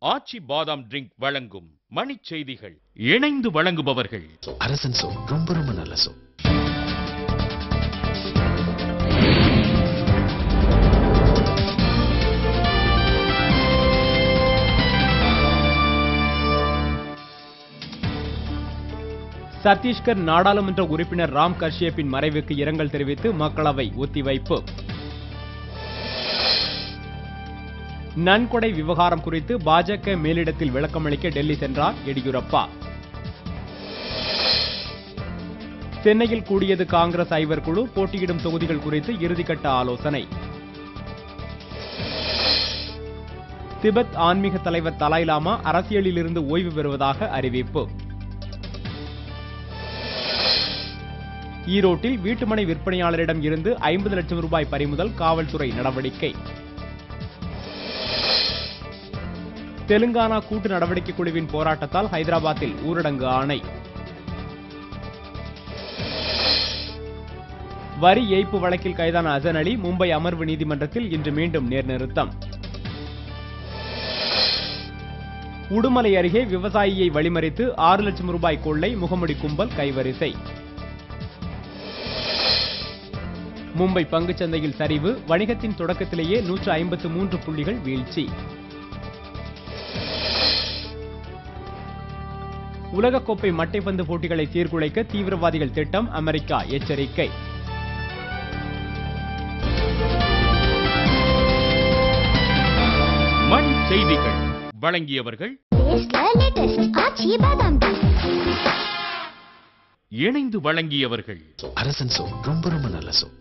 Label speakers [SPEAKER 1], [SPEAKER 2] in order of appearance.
[SPEAKER 1] ஆச்சி பாதாம் ட்ரிங்க் வழங்கும் மணிச் செய்திகள். இணைந்து வழங்குபவர்கள்
[SPEAKER 2] அரசன் சோப். ரொம்ப ரொம்ப நல்ல சோப்.
[SPEAKER 3] சத்தீஸ்கர் நாடாளுமன்ற உறுப்பினர் ராம் கஷ்யப்பின் மறைவுக்கு இரங்கல் தெரிவித்து மக்களவை ஒத்திவைப்பு. நன்கொடை விவகாரம் குறித்து பாஜக மேலிடத்தில் விளக்கமளிக்க டெல்லி சென்றார் எடியூரப்பா. சென்னையில் கூடியது காங்கிரஸ் ஐவர் குழு. போட்டியிடும் தொகுதிகள் குறித்து இறுதிக்கட்ட ஆலோசனை. திபெத் ஆன்மீக தலைவர் தலாய் லாமா அரசியலில் இருந்து ஓய்வு பெறுவதாக அறிவிப்பு. ஈரோட்டில் வீட்டுமனை விற்பனையாளரிடம் இருந்து 50 லட்சம் ரூபாய் பறிமுதல். காவல்துறை நடவடிக்கை. தெலுங்கானா கூட்டு நடவடிக்கை குழுவின் போராட்டத்தால் ஹைதராபாத்தில் ஊரடங்கு ஆணை. வரி ஏய்ப்பு வழக்கில் கைதான அசன் அலி மும்பை அமர்வு நீதிமன்றத்தில் இன்று மீண்டும் நேர்நிறுத்தம். உடுமலை அருகே விவசாயியை வழிமறித்து 6 லட்சம் ரூபாய் கொள்ளை. முகமூடி கும்பல் கைவரிசை. மும்பை பங்குச்சந்தையில் சரிவு. வணிகத்தின் தொடக்கத்திலேயே 153 புள்ளிகள் வீழ்ச்சி. உலகக்கோப்பை மட்டைப்பந்து போட்டிகளை சீர்குலைக்க தீவிரவாதிகள் திட்டம். அமெரிக்கா எச்சரிக்கை.
[SPEAKER 1] மணிச் செய்திகள் வழங்கியவர்கள் இணைந்து வழங்கியவர்கள்
[SPEAKER 2] அரசன் சோப். ரொம்ப ரொம்ப நல்ல சோப்.